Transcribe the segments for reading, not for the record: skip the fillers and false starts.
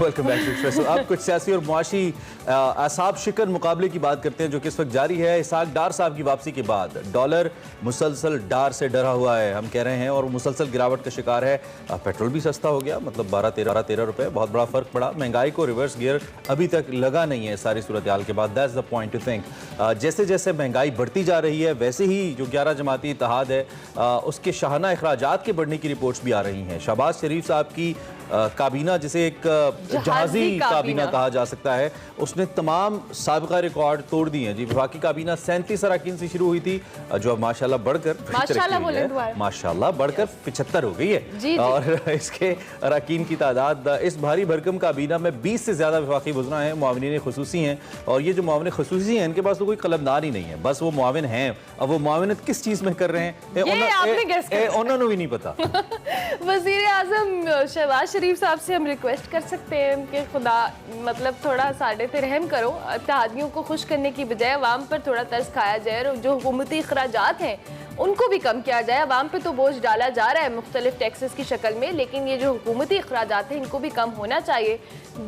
Welcome back to express. अब कुछ सियासी और मुआशी असाब शिकन मुकाबले की बात करते हैं जो कि इस वक्त जारी है। इसहाक डार साहब की वापसी के बाद डॉलर मुसलसल डार से डरा हुआ है, हम कह रहे हैं, और मुसलसल गिरावट का शिकार है। पेट्रोल भी सस्ता हो गया, मतलब 12-13 रुपए, बहुत बड़ा फर्क पड़ा। महंगाई को रिवर्स गियर अभी तक लगा नहीं है सारी सूरत हाल के बाद। That's the point two think. जैसे जैसे महंगाई बढ़ती जा रही है वैसे ही जो 11 जमाती इत्तेहाद है उसके शाहाना अखराजात के बढ़ने की रिपोर्ट्स भी आ रही हैं। शहबाज शरीफ साहब की काबीना, जिसे एक जहाजी काबीना कहा जा सकता है, उसने तमाम साबिका रिकॉर्ड तोड़ दिए हैं जी। वफाकी काबीना 37 अरकान से शुरू हुई थी, जो अब माशाल्लाह बढ़कर माशाल्लाह बढ़कर 75 हो गई है। और इसके अरकान की तादाद इस भारी भरकम काबीना में 20 से ज्यादा वफाकी वज़रा हैं, मुआविनीन खुसूसी हैं। और ये जो मुआविन खुसूसी हैं इनके पास तो कोई कलमदार ही नहीं है, बस वो मुआविन हैं। अब वो मुआविनत किस चीज में कर रहे हैं उन्होंने भी नहीं पता। वज़ीर आज़म शहबाज शरीफ साहब से हम रिक्वेस्ट कर सकते हैं कि खुदा मतलब थोड़ा साढ़े पे रहम करो, इत्तेहादियों को खुश करने की बजाय अवाम पर थोड़ा तरस खाया जाए और जो हुकूमती अखराजात हैं उनको भी कम किया जाए। अवाम पे तो बोझ डाला जा रहा है मुख्तलिफ टैक्सेस की शक्ल में, लेकिन ये जो हुकूमती अखराजात हैं इनको भी कम होना चाहिए।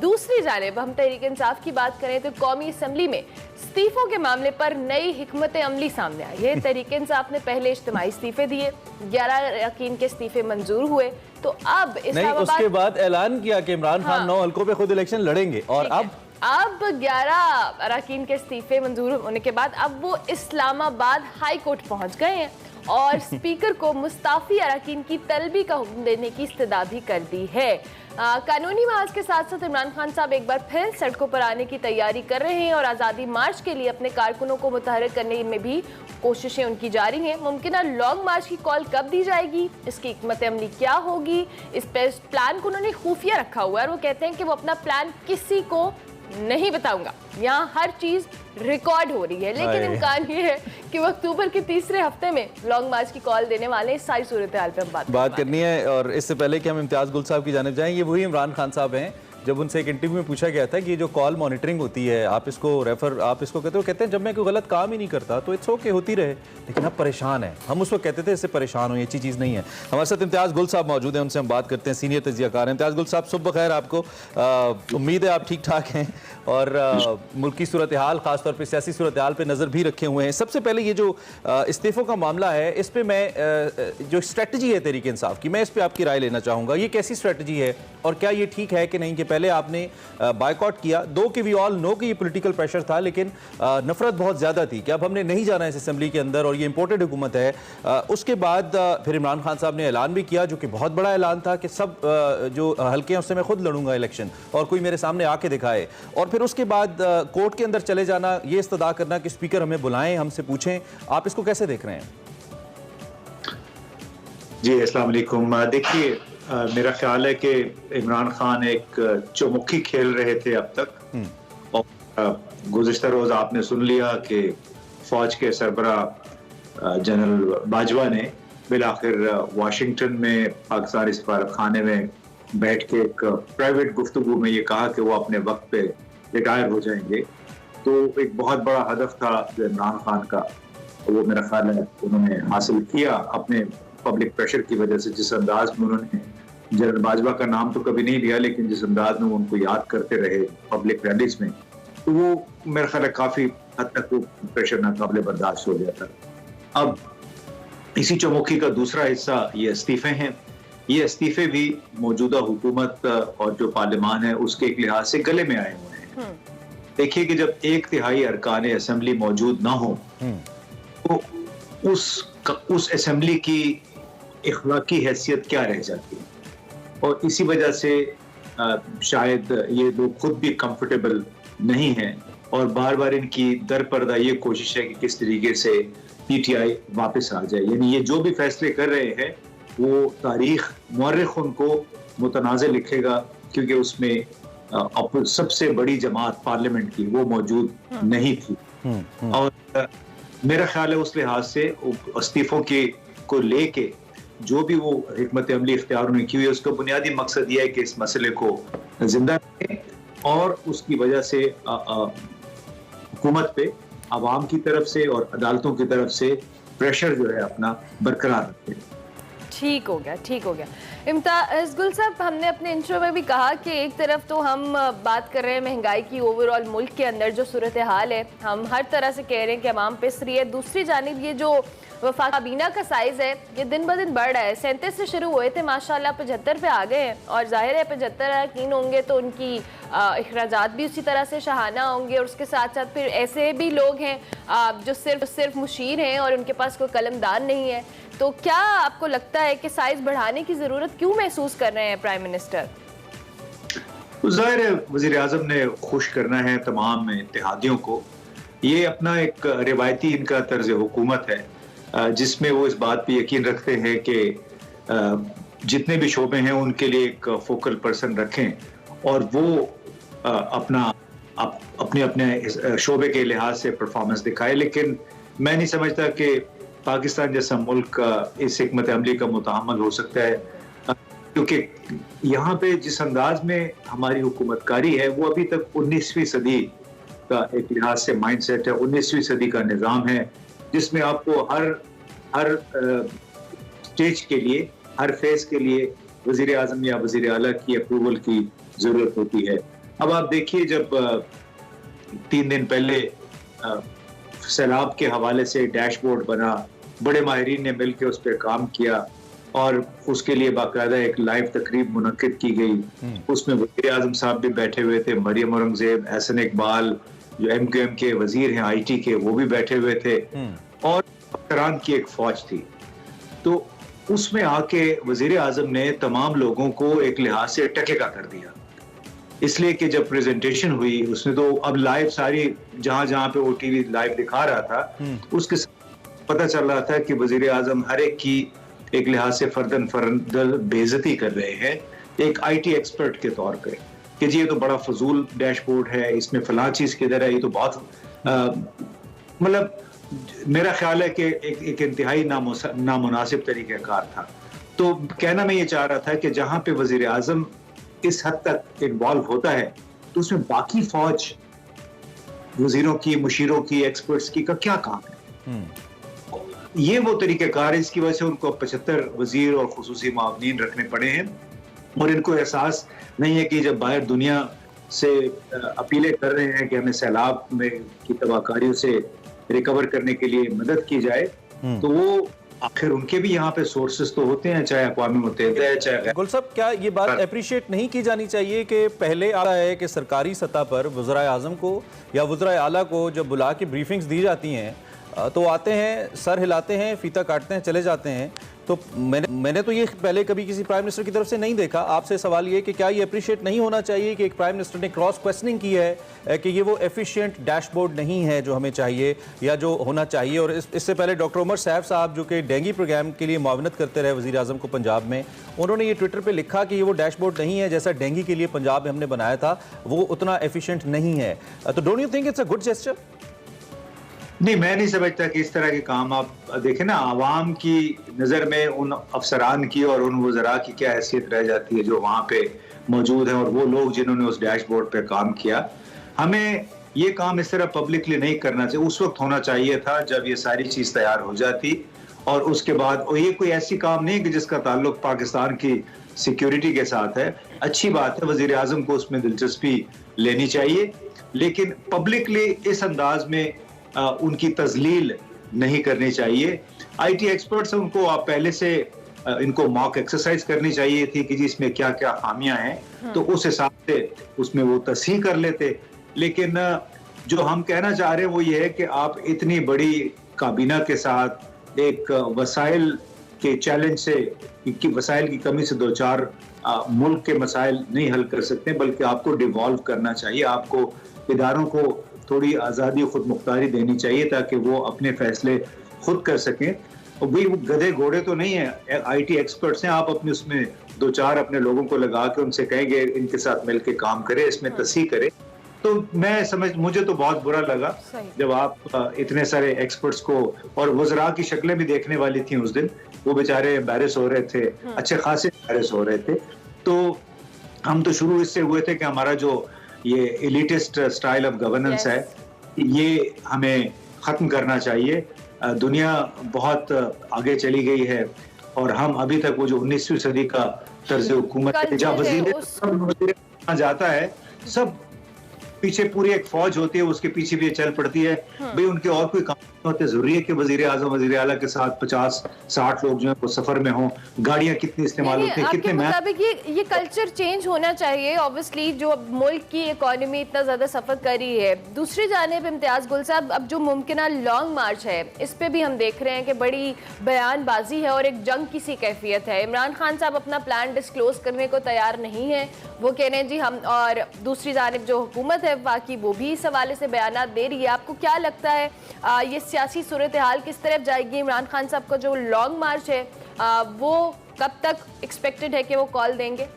दूसरी जानिब हम तहरीक इंसाफ की बात करें तो कौमी असम्बली में इस्तीफों के मामले पर नई हिकमत अमली सामने आई है। तहरीक इंसाफ ने पहले इज्तिमाई इस्तीफे दिए, 11 अरकान के इस्तीफे मंजूर हुए, तो अब उसके बाद ऐलान किया कि इमरान खान 9 हल्कों पे खुद इलेक्शन लड़ेंगे। और अब 11 अरकान के इस्तीफे मंजूर होने के बाद अब वो इस्लामाबाद हाई कोर्ट पहुंच गए हैं और स्पीकर को मुस्ताफी अरकान की तलबी का हुक्म देने की इस्तदा भी कर दी है। कानूनी महाज के साथ साथ इमरान खान साहब एक बार फिर सड़कों पर आने की तैयारी कर रहे हैं और आज़ादी मार्च के लिए अपने कारकुनों को मुतहर्रिक करने में भी कोशिशें उनकी जारी हैं। मुमकिन लॉन्ग मार्च की कॉल कब दी जाएगी, इसकी हिकमत अमली क्या होगी, इस प्लान को उन्होंने खुफिया रखा हुआ है और वो कहते हैं कि वो अपना प्लान किसी को नहीं बताऊंगा। यहाँ हर चीज रिकॉर्ड हो रही है, लेकिन इम्कान ये है कि वो अक्टूबर के तीसरे हफ्ते में लॉन्ग मार्च की कॉल देने वाले इस सारी सूरत हाल पे हम बात करनी है। और इससे पहले कि हम इम्तियाज गुल साहब की जानिब जाएं, ये वही इमरान खान साहब हैं जब उनसे एक इंटरव्यू में पूछा गया था कि ये जो कॉल मॉनिटरिंग होती है आप इसको कहते हैं जब मैं कोई गलत काम ही नहीं करता तो इट्स ओके होती रहे, लेकिन अब परेशान है। हम उस वक्त कहते थे इससे परेशान हो, ये अच्छी चीज़ नहीं है। हमारे साथ इम्तियाज गुल साहब मौजूद हैं, उनसे हम बात करते हैं, सीनियर तजियाकार हैं। इम्तियाज गुल साहब सुबह खैर आपको। उम्मीद है आप ठीक ठाक हैं और मुल्क की सूरत हाल, खासतौर पर सियासी सूरत हाल पर नज़र भी रखे हुए हैं। सबसे पहले ये जो इस्तीफ़ों का मामला है इस पर मैं जो स्ट्रेटजी है तहरीक इंसाफ की, मैं इस पर आपकी राय लेना चाहूँगा। ये कैसी स्ट्रेटजी है और क्या ये ठीक है कि नहीं कि पहले आपने बायकॉट किया, दो कि वी ऑल नो कि ये पॉलिटिकल प्रेशर था, लेकिन नफरत बहुत ज़्यादा थी कि अब हमने नहीं जाना इस असेंबली के अंदर और ये इंपोर्टेड हुकूमत है। उसके बाद फिर इमरान खान साहब ने ऐलान भी किया, जो कि बहुत बड़ा ऐलान था कि सब जो हल्के हैं उससे मैं खुद लड़ूंगा इलेक्शन और कोई मेरे सामने आके दिखाए। और फिर उसके बाद कोर्ट के अंदर चले जाना, ये इस्तदा करना कि स्पीकर हमें बुलाएं, हमसे पूछें। आप इसको कैसे देख रहे हैं? जी अस्सलाम वालेकुम। देखिए, मेरा ख्याल है कि इमरान खान एक चौमुखी खेल रहे थे अब तक, और गुज़िश्ता रोज आपने सुन लिया कि फौज के सरबरा जनरल बाजवा ने बिलाखिर वाशिंगटन में पाकिस्तानी सफारत खाने में बैठ के एक प्राइवेट गुफ्तगू में ये कहा कि वो अपने वक्त पे रिटायर हो जाएंगे। तो एक बहुत बड़ा हदफ था जो इमरान खान का, वो मेरा ख्याल है उन्होंने हासिल किया अपने पब्लिक प्रेशर की वजह से। जिस अंदाज में उन्होंने जनरल बाजवा का नाम तो कभी नहीं लिया, लेकिन जिस अंदाज में उनको याद करते रहे पब्लिक रैलीज में, तो वो मेरा ख्याल है काफी हद तक वो प्रेशर नाकाबिले बर्दाश्त हो गया था। अब इसी चौमुखी का दूसरा हिस्सा ये इस्तीफे हैं। ये इस्तीफे भी मौजूदा हुकूमत और जो पार्लियामान है उसके एक लिहाज से गले में आए हुए हैं। देखिए कि जब 1/3 अरकान असेंबली मौजूद ना हो तो उस असेंबली की इखलाकी हैसियत क्या रह जाती है, और इसी वजह से शायद ये लोग खुद भी कंफर्टेबल नहीं हैं और बार बार इनकी दरपर्दा ये कोशिश है कि किस तरीके से पीटीआई वापस आ जाए। यानी ये जो भी फैसले कर रहे हैं वो तारीख मुअर्रिख उनको मुतनाज़ लिखेगा, क्योंकि उसमें सबसे बड़ी जमात पार्लियामेंट की वो मौजूद नहीं थी। और मेरा ख्याल है उस लिहाज से इस्तीफों के को लेके जो भी वो हिकमत अमली इख्तियार उन्होंने की हुई है उसका बुनियादी मकसद यह है कि इस मसले को जिंदा रखें और उसकी वजह से हुकूमत पे आवाम की तरफ से और अदालतों की तरफ से प्रेशर जो है अपना बरकरार रखें। ठीक हो गया, ठीक हो गया। इम्तियाज गुल साहब, हमने अपने इंट्रो में भी कहा कि एक तरफ तो हम बात कर रहे हैं महंगाई की, ओवरऑल मुल्क के अंदर जो सूरत हाल है हम हर तरह से कह रहे हैं कि अवाम पिस रही है। दूसरी जानिब ये जो वफाक काबीना का साइज़ है ये दिन ब दिन बढ़ रहा है। 37 से शुरू हुए थे, माशाल्लाह 75 पे आ गए हैं, और जाहिर है 75 अरकान होंगे तो उनकी अखराजात भी उसी तरह से शहाना होंगे। और उसके साथ साथ फिर ऐसे भी लोग हैं जो सिर्फ मुशीर हैं और उनके पास कोई कलमदान नहीं है। तो क्या आपको लगता है कि साइज बढ़ाने की ज़रूरत क्यों महसूस कर रहे हैं प्राइम मिनिस्टर? ज़ाहिर है वज़ीर आज़म ने खुश करना है तमाम इत्तेहादियों को। ये अपना एक रिवायती इनका तर्ज हुकूमत है जिसमें वो इस बात पे यकीन रखते हैं कि जितने भी शोबे हैं उनके लिए एक फोकल पर्सन रखें और वो अपने अपने शोबे के लिहाज से परफॉर्मेंस दिखाए। लेकिन मैं नहीं समझता कि पाकिस्तान जैसा मुल्क इस हिकमत अमली का मुतहम्मल हो सकता है, क्योंकि यहाँ पे जिस अंदाज में हमारी हुकूमतकारी है वो अभी तक 19वीं सदी का एक लिहाज से माइंड सेट है, 19वीं सदी का निज़ाम है जिसमें आपको हर स्टेज के लिए, हर फेज के लिए वज़ीर आज़म या वज़ीर आला की अप्रूवल की ज़रूरत होती है। अब आप देखिए, जब 3 दिन पहले सैलाब के हवाले से डैशबोर्ड बना, बड़े माहिरीन ने मिलकर उस पर काम किया और उसके लिए बाकायदा एक लाइव तकरीब मुनक्किद की गई। उसमें वज़ीर आज़म साहब भी बैठे हुए थे, मरियम औरंगज़ेब, एहसन इकबाल जो MQM के वजीर हैं IT के, वो भी बैठे हुए थे और अफसरान की एक फौज थी। तो उसमें आके वज़ीर आज़म ने तमाम लोगों को एक लिहाज से टकेका कर दिया, इसलिए कि जब प्रेजेंटेशन हुई उसमें तो अब लाइव सारी जहां पे OTV लाइव दिखा रहा था उसके पता चल रहा था कि वज़ीर आज़म हर एक की एक लिहाज से फर्दन फर्दन बेइज्जती कर रहे हैं एक IT एक्सपर्ट के तौर पे कि जी ये तो बड़ा फजूल डैशबोर्ड है, इसमें फलां चीज किधर है, ये तो बहुत मतलब मेरा ख्याल है कि एक इंतहाई नामुनासिब तरीक़ाकार था। तो कहना मैं ये चाह रहा था कि जहां पे वज़ीर आज़म इस हद तक इन्वॉल्व होता है तो उसमें बाकी फौज वजीरों की, मुशीरों की, एक्सपर्ट्स की का क्या काम है? ये वो तरीक़ाकार है इसकी वजह से उनको 75 वजीर और खुसूसी मावनीन रखने पड़े हैं और इनको एहसास नहीं है कि जब बाहर दुनिया से अपीलें कर रहे हैं कि हमें सैलाब में की तबाहकारियों से रिकवर करने के लिए मदद की जाए, तो वो आखिर उनके भी यहाँ पे सोर्सेस तो होते हैं, चाहे अक़वाम मुत्तहिदा है चाहे। गुल साहब, क्या ये बात अप्रिशिएट नहीं की जानी चाहिए कि पहले आता है कि सरकारी सतह पर वज़ीर आज़म को या वज़ीर आला को जब बुला के ब्रीफिंग्स दी जाती हैं तो आते हैं, सर हिलाते हैं, फीता काटते हैं, चले जाते हैं। तो मैंने तो ये पहले कभी किसी प्राइम मिनिस्टर की तरफ से नहीं देखा। आपसे सवाल ये कि क्या ये अप्रिशिएट नहीं होना चाहिए कि एक प्राइम मिनिस्टर ने क्रॉस क्वेश्चनिंग की है कि ये वो एफिशिएंट डैशबोर्ड नहीं है जो हमें चाहिए या जो होना चाहिए। और इससे पहले डॉक्टर उमर सैफ साहब जो कि डेंगू प्रोग्राम के लिए मुआवनत करते रहे वज़ीर आज़म को पंजाब में, उन्होंने ये ट्विटर पर लिखा कि ये वो डैशबोर्ड नहीं है जैसा डेंगू के लिए पंजाब में हमने बनाया था, वो उतना एफिशिएंट नहीं है। तो don't you think it's a good gesture? नहीं, मैं नहीं समझता कि इस तरह के काम आप देखें ना, आवाम की नज़र में उन अफसरान की और उन वज़रा की क्या हैसियत रह जाती है जो वहाँ पे मौजूद हैं और वो लोग जिन्होंने उस डैशबोर्ड पे काम किया। हमें ये काम इस तरह पब्लिकली नहीं करना चाहिए। उस वक्त होना चाहिए था जब ये सारी चीज़ तैयार हो जाती और उसके बाद, और ये कोई ऐसी काम नहीं कि जिसका ताल्लुक पाकिस्तान की सिक्योरिटी के साथ है। अच्छी बात है, वज़ीर आज़म को उसमें दिलचस्पी लेनी चाहिए, लेकिन पब्लिकली इस अंदाज में उनकी तजलील नहीं करनी चाहिए। IT एक्सपर्ट्स हैं, उनको आप पहले से इनको मॉक एक्सरसाइज करनी चाहिए थी कि जी इसमें क्या क्या खामियां हैं, तो उस हिसाब से उसमें वो तस्हीह कर लेते। लेकिन जो हम कहना चाह रहे हैं वो ये है कि आप इतनी बड़ी काबीना के साथ एक वसाइल के चैलेंज से, कि वसाइल की कमी से 2-4 मुल्क के मसाइल नहीं हल कर सकते, बल्कि आपको डिवॉल्व करना चाहिए। आपको इदारों को थोड़ी आज़ादी, खुद मुख्तारी देनी चाहिए ताकि वो अपने फैसले खुद कर सकें। और भाई वो गधे घोड़े तो नहीं है, IT एक्सपर्ट्स हैं। आप अपने उसमें 2-4 अपने लोगों को लगा के उनसे कहेंगे इनके साथ मिलकर काम करें, इसमें तस्हीह करें। तो मुझे तो बहुत बुरा लगा जब आप इतने सारे एक्सपर्ट्स को, और वज़रा की शक्लें भी देखने वाली थी उस दिन, वो बेचारे एम्बैरेस हो रहे थे, अच्छे खासे एम्बैरेस हो रहे थे। तो हम तो शुरू इससे हुए थे कि हमारा जो ये एलिटिस्ट स्टाइल ऑफ गवर्नेंस है ये हमें ख़त्म करना चाहिए। दुनिया बहुत आगे चली गई है और हम अभी तक वो जो 19वीं सदी का तर्ज हुकूमत है, जहाँ वजीर जाता है सब पीछे पूरी एक फौज होती है, उसके पीछे भी चल पड़ती है। भाई उनके और कोई काम नहीं होते, जरूरी है कि वजीर आजम वजीर आला के साथ 50-60 लोग जो है वो सफर में हों, गाड़ियां कितनी इस्तेमाल होती है, कितने मुताबिक ये कल्चर चेंज होना चाहिए ऑब्वियसली, जो अब मुल्क की इकोनॉमी इतना ज्यादा सफर कर रही है। दूसरी जानिब इम्तियाज गुल साहब, अब जो मुमकिन लॉन्ग मार्च है इस पे भी हम देख रहे हैं कि बड़ी बयानबाजी है और एक जंग की सी कैफियत है। इमरान खान साहब अपना प्लान डिस्क्लोज करने को तैयार नहीं है, वो कह रहे हैं जी हम, और दूसरी जानिब जो हुकूमत है बाकी वो भी इस हवाले से बयानात दे रही है। आपको क्या लगता है ये सियासी सूरत हाल किस तरफ जाएगी? इमरान खान साहब का जो लॉन्ग मार्च है वो कब तक एक्सपेक्टेड है कि वो कॉल देंगे?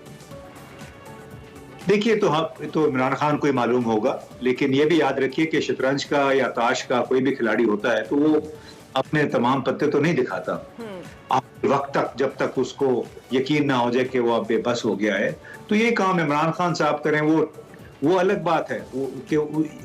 देखिए, तो इमरान खान को ही मालूम होगा, लेकिन ये भी याद रखिए कि शतरंज का या ताश का कोई भी खिलाड़ी होता है तो वो अपने तमाम पत्ते तो नहीं दिखाता वक्त तक, जब तक उसको यकीन ना हो जाए कि वो अब बेबस हो गया है। तो ये काम इमरान खान साहब करें वो अलग बात है, कि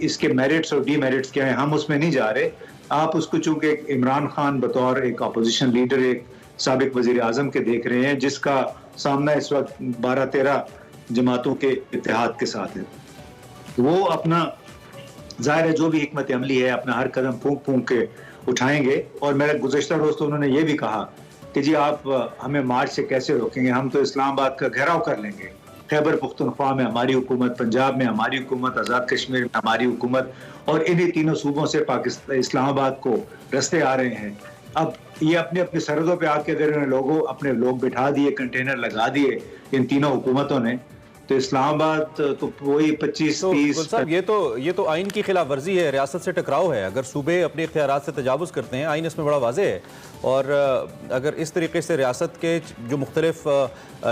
इसके मेरिट्स और डीमेरिट्स क्या है हम उसमें नहीं जा रहे। आप उसको चूंकि इमरान खान बतौर एक अपोजिशन लीडर, एक साबिक वजीर आजम के देख रहे हैं, जिसका सामना इस वक्त 12-13 जमातों के इत्तेहाद के साथ है, वो अपना जाहिर है जो भी हिकमत अमली है अपना हर कदम फूंक फूंक के उठाएंगे। और मेरा गुज़श्ता रोज तो उन्होंने ये भी कहा कि जी आप हमें मार्च से कैसे रोकेंगे, हम तो इस्लामाबाद का घेराव कर लेंगे, खैबर पुख्तनख्वा में हमारी हुकूमत, पंजाब में हमारी हुकूमत, आज़ाद कश्मीर में हमारी हुकूमत, और इन्हीं तीनों सूबों से पाकिस्तान इस्लामाबाद को रस्ते आ रहे हैं। अब ये अपने अपनी सरहदों पे आके अगर इन्हें अपने लोग बिठा दिए, कंटेनर लगा दिए इन तीनों हुकूमतों ने, तो इस्लामाबाद तो वही 25-30। साहब ये तो आइन की खिलाफ वर्जी है, रियासत से टकराव है। अगर सूबे अपने इख्तियारात से तजावुज़ करते हैं, आइन इसमें बड़ा वाज़ेह है। और अगर इस तरीके से रियासत के जो मुख्तलिफ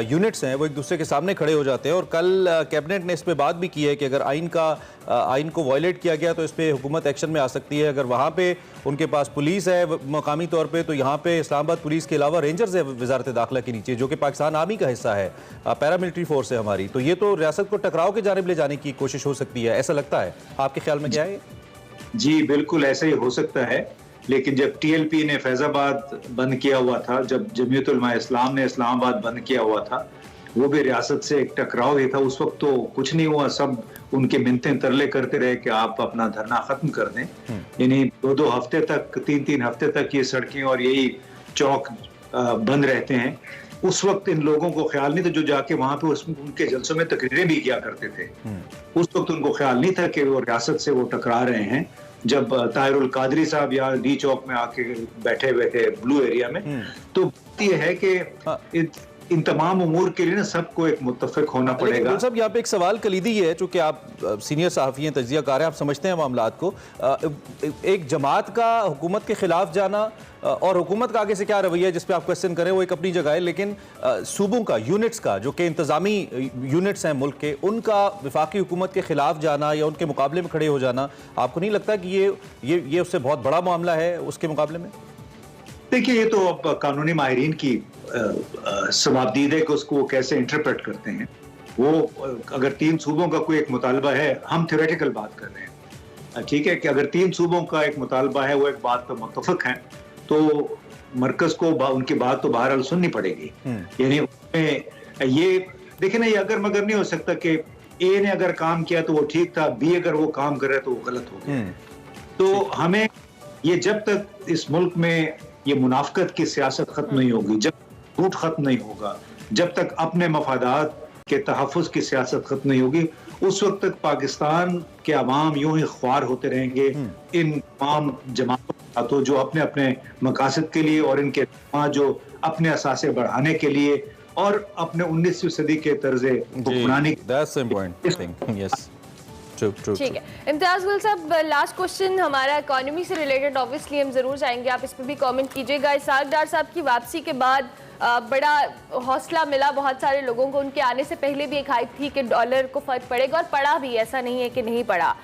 यूनिट्स हैं वो एक दूसरे के सामने खड़े हो जाते हैं, और कल कैबिनेट ने इस पर बात भी की है कि अगर आइन को वायलेट किया गया तो इस पर हुकूमत एक्शन में आ सकती है। अगर वहाँ पे उनके पास पुलिस है मकामी तौर पे, तो यहाँ पे इस्लामाबाद पुलिस के अलावा रेंजर्स है वजारत दाखिला के नीचे, जो कि पाकिस्तान आर्मी का हिस्सा है, पैरामिलिट्री फोर्स है हमारी। तो ये तो रियासत को टकराव की जानिब ले जाने की कोशिश हो सकती है, ऐसा लगता है। आपके ख्याल में क्या है? जी बिल्कुल ऐसा ही हो सकता है, लेकिन जब TLP ने फैजाबाद बंद किया हुआ था, जब जमीयत उलमा इस्लाम ने इस्लामाबाद बंद किया हुआ था, वो भी रियासत से एक टकराव ही था। उस वक्त तो कुछ नहीं हुआ, सब उनके मिन्नतें तरले करते रहे कि आप अपना धरना खत्म कर दें। यानी 2-2 हफ्ते तक, 3-3 हफ्ते तक ये सड़कें और यही चौक बंद रहते हैं। उस वक्त इन लोगों को ख्याल नहीं था, जो जाके वहां पे उनके जलसों में तकरीरें भी किया करते थे, उस वक्त उनको ख्याल नहीं था कि वो रियासत से वो टकरा रहे हैं। जब ताहिरुल कादरी साहब यहाँ डी चौक में आके बैठे हुए थे ब्लू एरिया में, तो ये है कि इन तमाम उमूर के लिए ना सबको एक मुत्तफिक होना पड़ेगा। साहब यहाँ पे एक सवाल कलीदी ये है, चूंकि आप सीनियर सहाफ़ी हैं, तज्ज़ियाकार हैं, आप समझते हैं मामलात को। एक जमात का हुकूमत के खिलाफ जाना और हुकूमत का आगे से क्या रवैया है जिस पे आप क्वेश्चन करें, वो एक अपनी जगह है, लेकिन सूबों का, यूनिट्स का, जो कि इंतज़ामी यूनिट्स हैं मुल्क के, उनका वफाकी हुकूमत के खिलाफ जाना या उनके मुकाबले में खड़े हो जाना, आपको नहीं लगता कि ये उससे बहुत बड़ा मामला है उसके मुकाबले में? देखिए, ये तो अब कानूनी माहिरीन की सवाबदीद है कि उसको वो कैसे इंटरप्रेट करते हैं। वो अगर 3 सूबों का कोई एक मुतालबा है, हम थ्योरेटिकल बात कर रहे हैं, ठीक है, कि अगर 3 सूबों का एक मुतालबा है, वो एक बात पर मुत्तफिक हैं, तो मरकज को उनकी बात तो बहरहाल सुननी पड़ेगी। यानी ये देखे ना, ये अगर मगर नहीं हो सकता कि A ने अगर काम किया तो वो ठीक था, B अगर वो काम कर रहा है तो वो गलत हो गया। तो हमें ये, जब तक इस मुल्क में ये मुनाफकत की सियासत खत्म नहीं होगी, जब झूठ खत्म नहीं होगा, जब तक अपने मफादात के तहफ़्फ़ुज़ की सियासत खत्म नहीं होगी, उस वक्त तक पाकिस्तान के अवाम यूं ही ख्वार होते रहेंगे इन तमाम जमातों जो अपने अपने मकासद के लिए और इनके जो अपने असासे बढ़ाने के लिए और अपने 19वीं सदी के तर्ज़े हुक्मरानी। ठीक है इम्तियाज गुल साहब, लास्ट क्वेश्चन हमारा इकोनॉमी से रिलेटेड, ऑब्वियसली हम जरूर चाहेंगे आप इस पर भी कमेंट कीजिएगा। इसाक डार साहब की वापसी के बाद बड़ा हौसला मिला बहुत सारे लोगों को। उनके आने से पहले भी एक हाइप थी कि डॉलर को फर्क पड़ेगा, और पड़ा भी, ऐसा नहीं है कि नहीं पड़ा।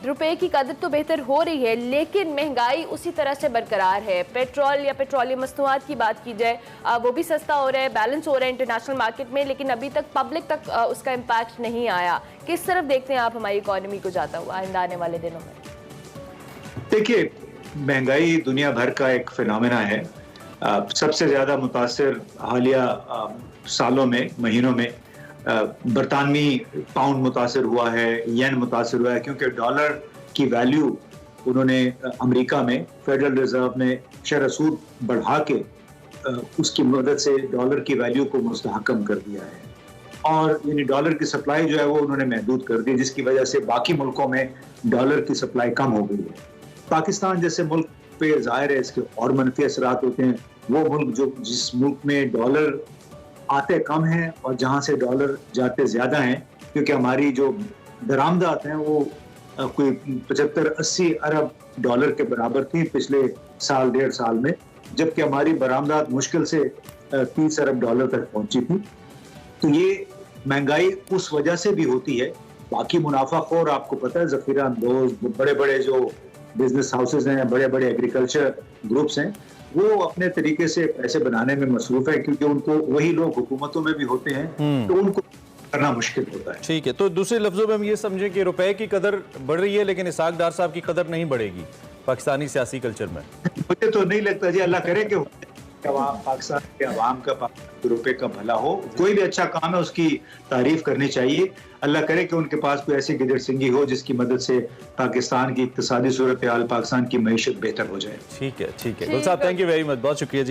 रुपए की कदर तो बेहतर हो रही है, लेकिन महंगाई उसी तरह से बरकरार है। पेट्रोल या पेट्रोलियम मसनूआत की बात की जाए, वो भी सस्ता हो रहा है, बैलेंस हो रहा है इंटरनेशनल मार्केट में, लेकिन अभी तक पब्लिक तक उसका इम्पैक्ट नहीं आया। किस तरफ देखते हैं आप हमारी इकोनॉमी को जाता हुआ आइंदा आने वाले दिनों में? देखिए, महंगाई दुनिया भर का एक फिनोमेना है, सबसे ज़्यादा मुतासिर हालिया सालों में, महीनों में बरतानवी पाउंड मुतासिर हुआ है, येन मुतासिर हुआ है, क्योंकि डॉलर की वैल्यू उन्होंने अमेरिका में फेडरल रिजर्व ने शरह सूद बढ़ा के उसकी मदद से डॉलर की वैल्यू को मुस्तहकम कर दिया है, और यानी डॉलर की सप्लाई जो है वो उन्होंने महदूद कर दी, जिसकी वजह से बाकी मुल्कों में डॉलर की सप्लाई कम हो गई है। पाकिस्तान जैसे मुल्क पे ज़ाहिर है इसके और मनफी असरात होते हैं। वो मुल्क जिस मुल्क में डॉलर आते कम हैं और जहाँ से डॉलर जाते ज़्यादा हैं, क्योंकि हमारी जो दरामदात हैं वो कोई 75-80 अरब डॉलर के बराबर थी पिछले साल 1.5 साल में, जबकि हमारी बरामदात मुश्किल से 30 अरब डॉलर तक पहुंची थी। तो ये महंगाई उस वजह से भी होती है। बाकी मुनाफाखोर आपको पता है, ज़ख़ीरा अंदोज़ बड़े बड़े जो बिजनेस हाउसेज हैं, बड़े बड़े एग्रीकल्चर ग्रुप्स हैं, वो अपने तरीके से पैसे बनाने में मसरूफ है, क्योंकि उनको वही लोग हुकूमतों में भी होते हैं, तो उनको करना मुश्किल होता है। ठीक है, तो दूसरे लफ्जों में हम ये समझें कि रुपए की कदर बढ़ रही है, लेकिन इसहाक डार साहब की कदर नहीं बढ़ेगी पाकिस्तानी सियासी कल्चर में। मुझे तो नहीं लगता जी, अल्लाह करे कि पाकिस्तान के अवाम का, रुपए का भला हो। कोई भी अच्छा काम है उसकी तारीफ करनी चाहिए। अल्लाह करे कि उनके पास कोई ऐसी गिदड़ सिंगी हो जिसकी मदद से पाकिस्तान की इक्तिसादी सूरत हाल, पाकिस्तान की मईशत बेहतर हो जाए। ठीक है गुल साहब, थैंक यू वेरी मच, बहुत शुक्रिया जी।